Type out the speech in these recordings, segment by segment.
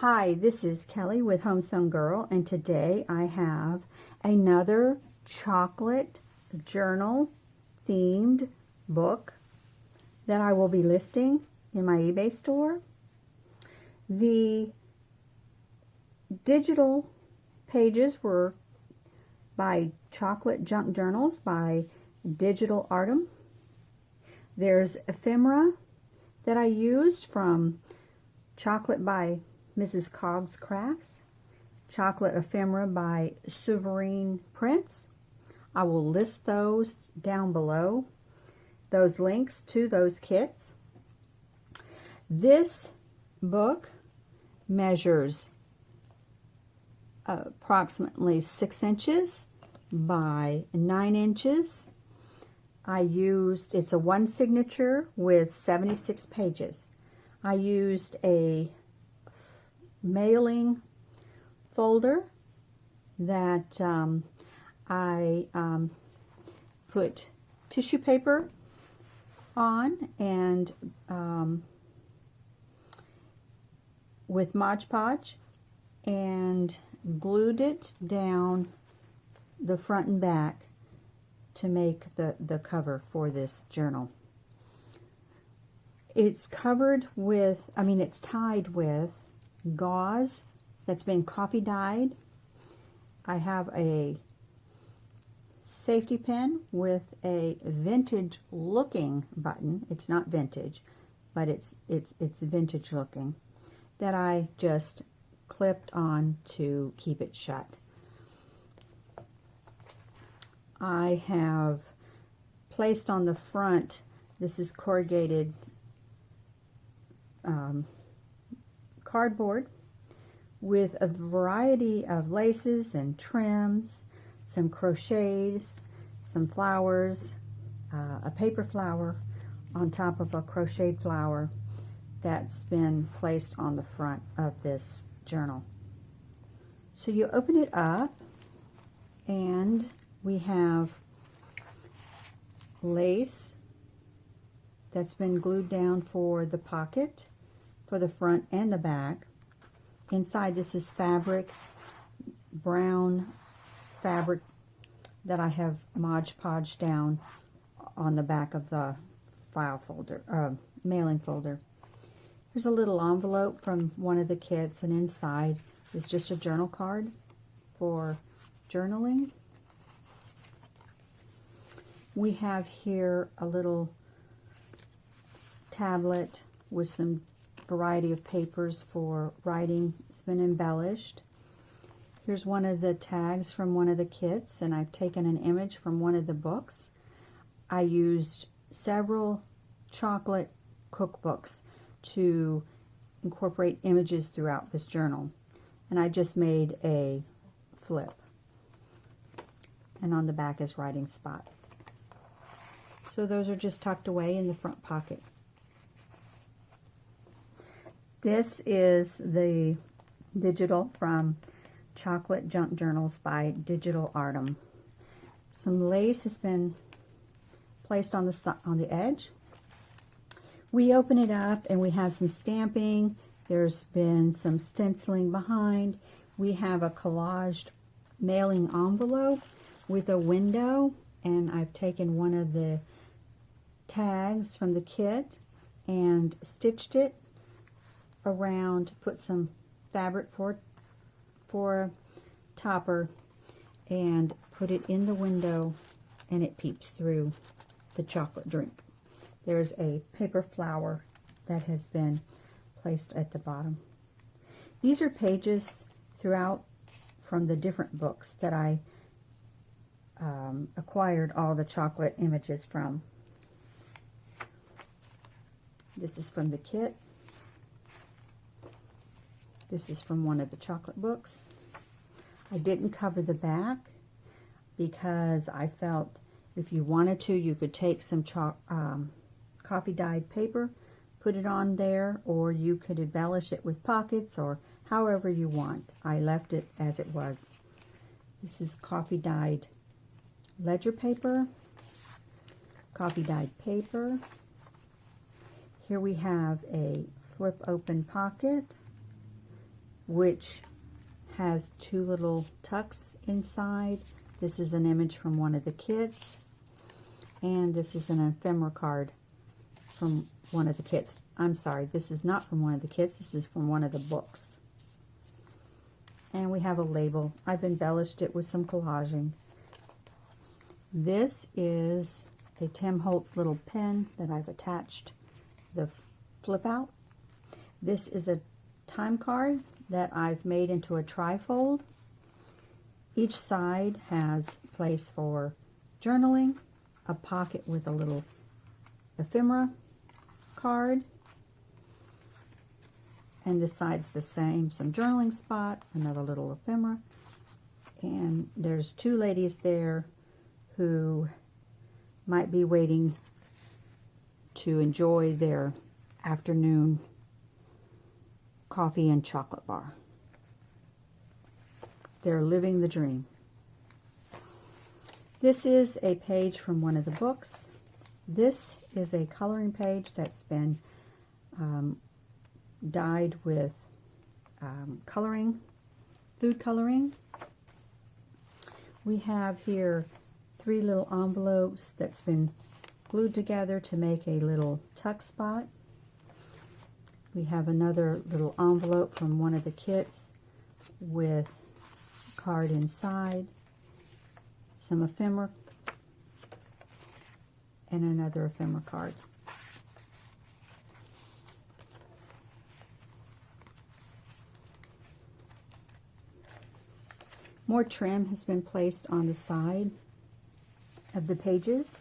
Hi, this is Kelly with Homesewn Girl, and today I have another chocolate journal themed book that I will be listing in my eBay store. The digital pages were by Chocolate Junk Journals by Digital Artem. There's Ephermera that I used from Chocolate by Mrs. Cog's Crafts, Chocolate Ephemera by Suvenire Prints. I will list those down below, those links to those kits. This book measures approximately 6 inches by 9 inches. It's a one signature with 76 pages. I used a mailing folder that I put tissue paper on and with Mod Podge and glued it down the front and back to make the cover for this journal. It's covered with, it's tied with gauze that's been coffee dyed. I have a safety pin with a vintage looking button. It's not vintage, but it's vintage looking, that I just clipped on to keep it shut. I have placed on the front, this is corrugated cardboard with a variety of laces and trims, some crochets, some flowers, a paper flower on top of a crocheted flower that's been placed on the front of this journal. So you open it up and we have lace that's been glued down for the pocket, for the front and the back. Inside this is fabric, brown fabric that I have Mod Podge down on the back of the file folder, mailing folder. Here's a little envelope from one of the kits, and inside is just a journal card for journaling. We have here a little tablet with some variety of papers for writing. It's been embellished. Here's one of the tags from one of the kits, and I've taken an image from one of the books. I used several chocolate cookbooks to incorporate images throughout this journal, and I just made a flip, and on the back is writing spot. So those are just tucked away in the front pocket. This is the digital from Chocolate Junk Journals by Digital Artem. Some lace has been placed on the edge. We open it up and we have some stamping. There's been some stenciling behind. We have a collaged mailing envelope with a window, and I've taken one of the tags from the kit and stitched it around, put some fabric for a topper, and put it in the window, and it peeps through the chocolate drink. There's a paper flower that has been placed at the bottom. These are pages throughout from the different books that I acquired all the chocolate images from. This is from the kit. This is from one of the chocolate books. I didn't cover the back because I felt if you wanted to, you could take some coffee dyed paper, put it on there, or you could embellish it with pockets or however you want. I left it as it was. This is coffee dyed ledger paper, coffee dyed paper. Here we have a flip open pocket which has 2 little tucks inside. This is an image from one of the kits, and this is an ephemera card from one of the kits. I'm sorry, this is not from one of the kits, this is from one of the books. And we have a label. I've embellished it with some collaging. This is a Tim Holtz little pen that I've attached the flip out. This is a time card that I've made into a trifold. Each side has a place for journaling, a pocket with a little ephemera card, and this side's the same, some journaling spot, another little ephemera, and there's 2 ladies there who might be waiting to enjoy their afternoon coffee and chocolate bar. They're living the dream. This is a page from one of the books. This is a coloring page that's been dyed with coloring, food coloring. We have here 3 little envelopes that's been glued together to make a little tuck spot. We have another little envelope from one of the kits with a card inside, some ephemera, and another ephemera card. More trim has been placed on the side of the pages.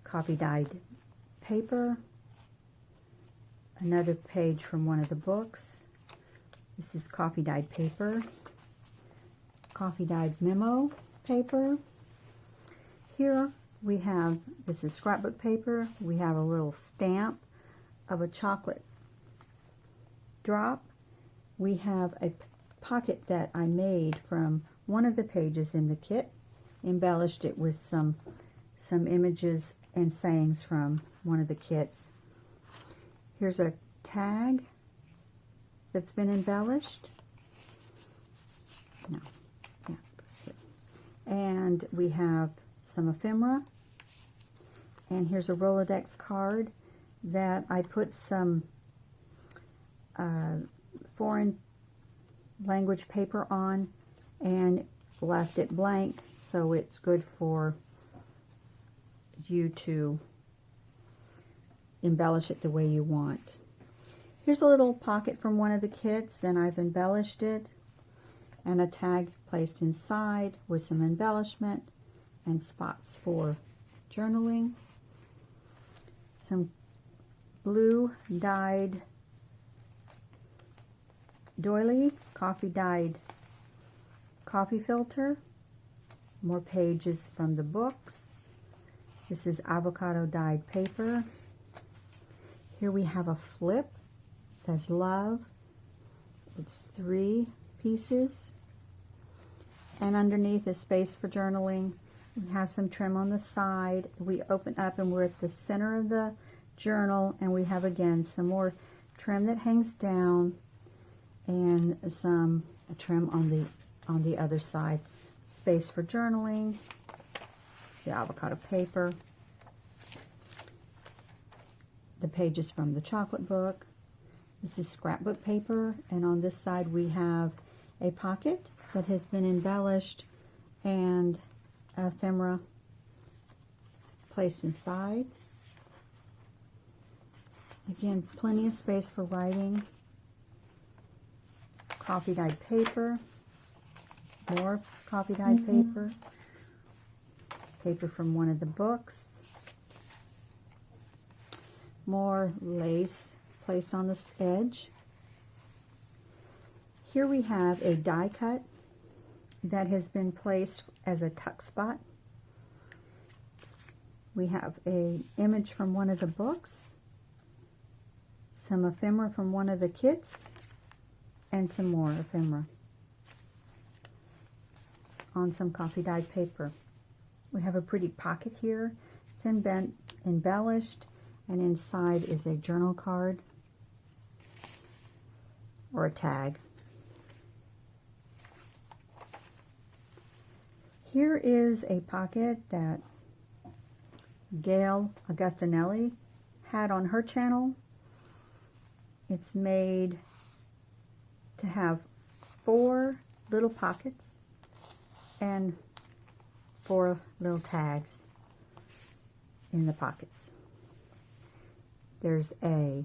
Coffee dyed paper. Another page from one of the books. This is coffee dyed paper. Coffee dyed memo paper. Here we have, this is scrapbook paper. We have a little stamp of a chocolate drop. We have a pocket that I made from one of the pages in the kit. Embellished it with some images and sayings from one of the kits. Here's a tag that's been embellished. No, yeah, it goes here. And we have some ephemera. And here's a Rolodex card that I put some foreign language paper on and left it blank, so it's good for you to embellish it the way you want. Here's a little pocket from one of the kits, and I've embellished it, and a tag placed inside with some embellishment and spots for journaling. Some blue dyed doily, coffee dyed coffee filter. More pages from the books. This is avocado dyed paper. Here we have a flip. It says love. It's 3 pieces. And underneath is space for journaling. We have some trim on the side. We open up and we're at the center of the journal, and we have again some more trim that hangs down and some trim on the other side. Space for journaling, the avocado paper, the pages from the chocolate book. This is scrapbook paper, and on this side we have a pocket that has been embellished and ephemera placed inside. Again, plenty of space for writing. Coffee dyed paper, more coffee dyed paper, paper from one of the books, more lace placed on this edge. Here we have a die cut that has been placed as a tuck spot. We have an image from one of the books, some ephemera from one of the kits, and some more ephemera on some coffee dyed paper. We have a pretty pocket here. It's embellished, and inside is a journal card. or a tag. Here is a pocket that Gail Augustinelli had on her channel. It's made to have 4 little pockets and 4 little tags in the pockets. There's a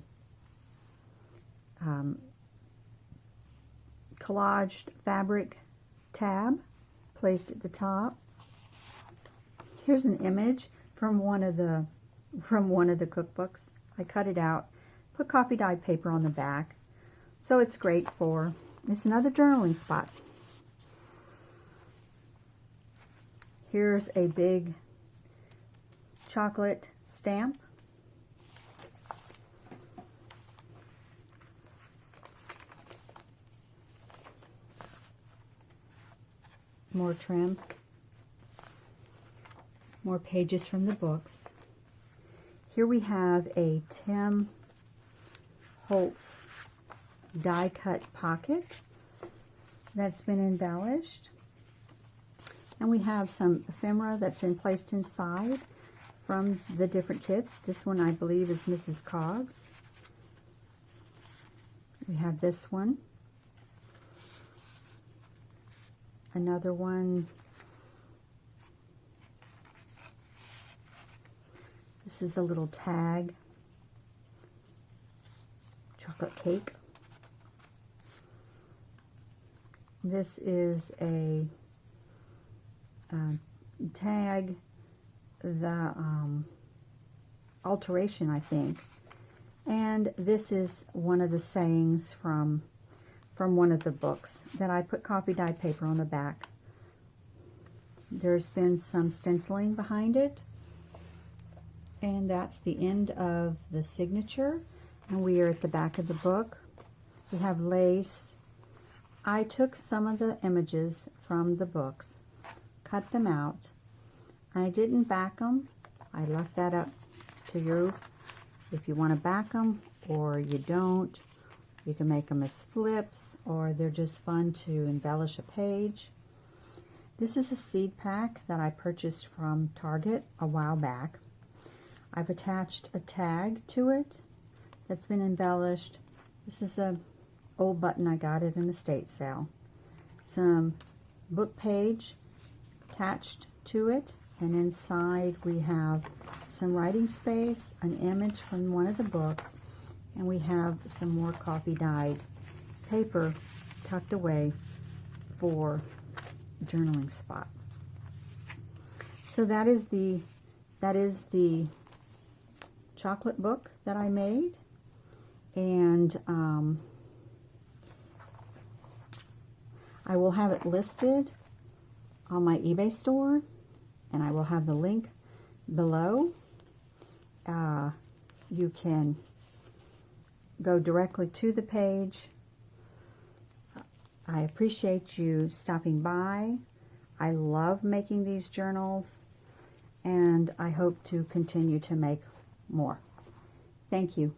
collaged fabric tab placed at the top. Here's an image from one of the cookbooks. I cut it out, put coffee dyed paper on the back, so it's great for, it's another journaling spot. Here's a big chocolate stamp. More trim. More pages from the books. Here we have a Tim Holtz die cut pocket that's been embellished. And we have some ephemera that's been placed inside from the different kits. This one I believe is Mrs. Coggs. We have this one. Another one. This is a little tag. Chocolate cake. This is a tag, the alteration, I think. And this is one of the sayings from one of the books that I put coffee dyed paper on the back. There's been some stenciling behind it. And that's the end of the signature. And we are at the back of the book. We have lace. I took some of the images from the books, cut them out. I didn't back them. I left that up to you. If you want to back them or you don't, you can make them as flips, or they're just fun to embellish a page. This is a seed pack that I purchased from Target a while back. I've attached a tag to it that's been embellished. This is a old button I got at an estate sale. Some book page attached to it, and inside we have some writing space, an image from one of the books, and we have some more coffee dyed paper tucked away for journaling spot. So that is the chocolate book that I made, and I will have it listed on my eBay store, and I will have the link below. You can go directly to the page. I appreciate you stopping by. I love making these journals, and I hope to continue to make more. Thank you.